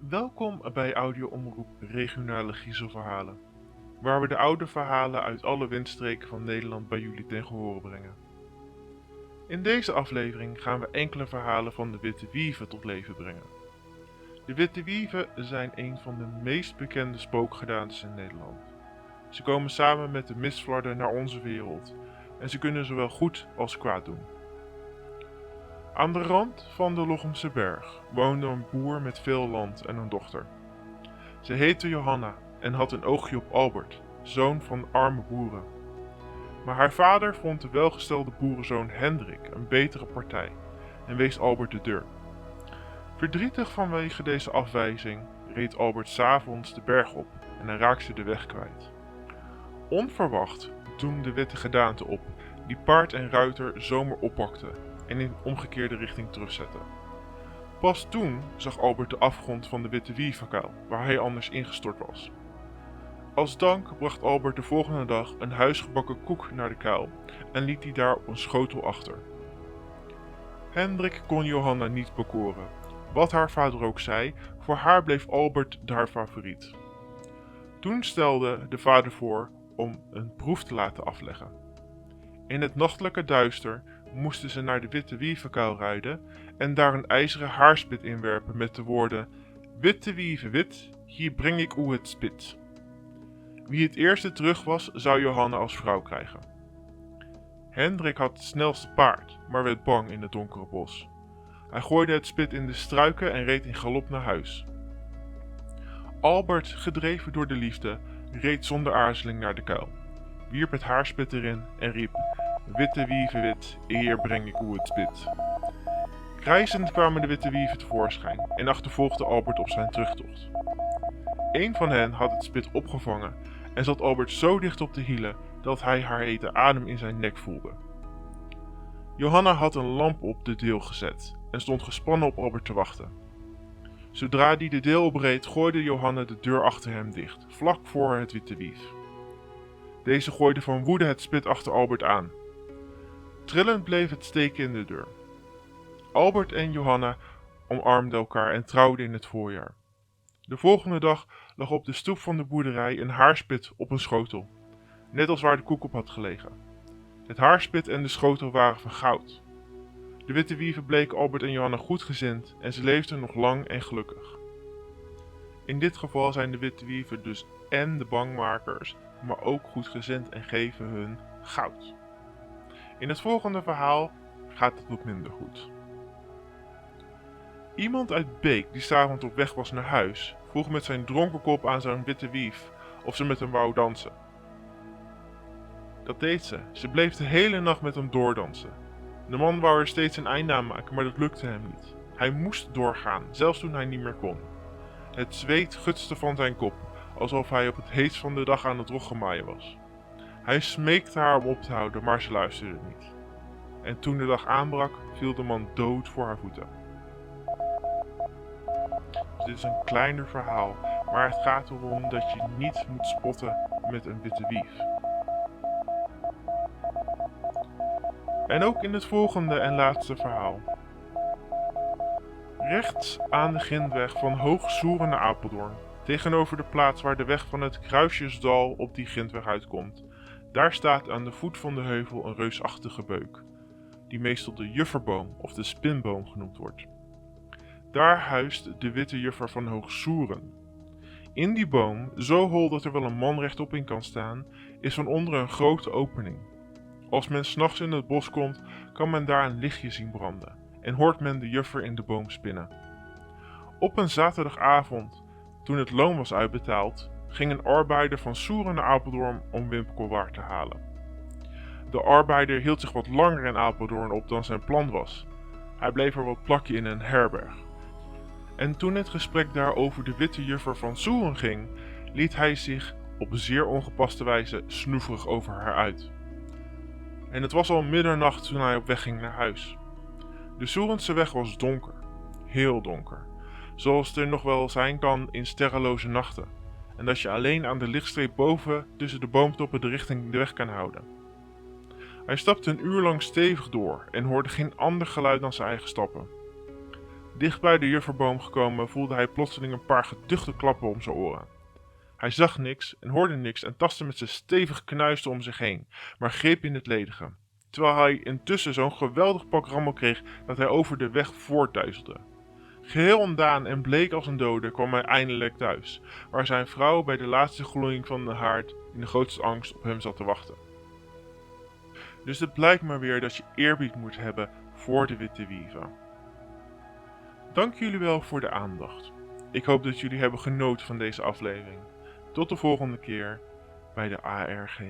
Welkom bij audio-omroep Regionale Griezelverhalen, waar we de oude verhalen uit alle windstreken van Nederland bij jullie ten gehore brengen. In deze aflevering gaan we enkele verhalen van de Witte Wieven tot leven brengen. De Witte Wieven zijn een van de meest bekende spookgedaantes in Nederland. Ze komen samen met de Mistflarden naar onze wereld en ze kunnen zowel goed als kwaad doen. Aan de rand van de Lochemse Berg woonde een boer met veel land en een dochter. Ze heette Johanna en had een oogje op Albert, zoon van arme boeren. Maar haar vader vond de welgestelde boerenzoon Hendrik een betere partij en wees Albert de deur. Verdrietig vanwege deze afwijzing reed Albert 's avonds de berg op en hij raakte de weg kwijt. Onverwacht doemde de witte gedaante op, die paard en ruiter zomaar oppakte en in omgekeerde richting terugzette. Pas toen zag Albert de afgrond van de Witte Wievenkuil, waar hij anders ingestort was. Als dank bracht Albert de volgende dag een huisgebakken koek naar de kuil en liet die daar op een schotel achter. Hendrik kon Johanna niet bekoren. Wat haar vader ook zei, voor haar bleef Albert haar favoriet. Toen stelde de vader voor om een proef te laten afleggen. In het nachtelijke duister moesten ze naar de Witte Wievenkuil rijden en daar een ijzeren haarspit inwerpen met de woorden: "Witte wieven wit, hier breng ik u het spit." Wie het eerste terug was, zou Johanna als vrouw krijgen. Hendrik had het snelste paard, maar werd bang in het donkere bos. Hij gooide het spit in de struiken en reed in galop naar huis. Albert, gedreven door de liefde, reed zonder aarzeling naar de kuil, wierp het haarspit erin en riep: "Witte wieven wit, eer breng ik u het spit." Krijzend kwamen de witte wieven tevoorschijn en achtervolgde Albert op zijn terugtocht. Een van hen had het spit opgevangen en zat Albert zo dicht op de hielen dat hij haar hete adem in zijn nek voelde. Johanna had een lamp op de deel gezet en stond gespannen op Albert te wachten. Zodra die de deel opreed, gooide Johanna de deur achter hem dicht, vlak voor het witte wief. Deze gooide van woede het spit achter Albert aan. Trillend bleef het steken in de deur. Albert en Johanna omarmden elkaar en trouwden in het voorjaar. De volgende dag lag op de stoep van de boerderij een haarspit op een schotel, net als waar de koek op had gelegen. Het haarspit en de schotel waren van goud. De witte wieven bleken Albert en Johanna goedgezind en ze leefden nog lang en gelukkig. In dit geval zijn de witte wieven dus en de bangmakers, maar ook goedgezind en geven hun goud. In het volgende verhaal gaat het wat minder goed. Iemand uit Beek die 's avonds op weg was naar huis, vroeg met zijn dronken kop aan zijn witte wief of ze met hem wou dansen. Dat deed ze. Ze bleef de hele nacht met hem doordansen. De man wou er steeds een einde aan maken, maar dat lukte hem niet. Hij moest doorgaan, zelfs toen hij niet meer kon. Het zweet gutste van zijn kop, alsof hij op het heetst van de dag aan het roggemaaien was. Hij smeekte haar om op te houden, maar ze luisterde niet. En toen de dag aanbrak, viel de man dood voor haar voeten. Dus dit is een kleiner verhaal, maar het gaat erom dat je niet moet spotten met een witte wief. En ook in het volgende en laatste verhaal. Rechts aan de grindweg van Hoog Soeren naar Apeldoorn, tegenover de plaats waar de weg van het Kruisjesdal op die grindweg uitkomt, daar staat aan de voet van de heuvel een reusachtige beuk, die meestal de jufferboom of de spinboom genoemd wordt. Daar huist de witte juffer van Hoog Soeren. In die boom, zo hol dat er wel een man rechtop in kan staan, is van onder een grote opening. Als men 's nachts in het bos komt, kan men daar een lichtje zien branden en hoort men de juffer in de boom spinnen. Op een zaterdagavond, toen het loon was uitbetaald, ging een arbeider van Soeren naar Apeldoorn om winkelwaar te halen. De arbeider hield zich wat langer in Apeldoorn op dan zijn plan was. Hij bleef er wat plakken in een herberg. En toen het gesprek daar over de witte juffer van Soeren ging, liet hij zich op zeer ongepaste wijze snoeverig over haar uit. En het was al middernacht toen hij op weg ging naar huis. De Soerense weg was donker, heel donker, zoals het er nog wel zijn kan in sterrenloze nachten, en dat je alleen aan de lichtstreep boven tussen de boomtoppen de richting de weg kan houden. Hij stapte een uur lang stevig door en hoorde geen ander geluid dan zijn eigen stappen. Dicht bij de jufferboom gekomen voelde hij plotseling een paar geduchte klappen om zijn oren. Hij zag niks en hoorde niks en tastte met zijn stevige knuisten om zich heen, maar greep in het ledige. Terwijl hij intussen zo'n geweldig pak rammel kreeg dat hij over de weg voortduizelde. Geheel ontdaan en bleek als een dode kwam hij eindelijk thuis, waar zijn vrouw bij de laatste gloeiing van de haard in de grootste angst op hem zat te wachten. Dus het blijkt maar weer dat je eerbied moet hebben voor de witte wieven. Dank jullie wel voor de aandacht. Ik hoop dat jullie hebben genoten van deze aflevering. Tot de volgende keer bij de ARG.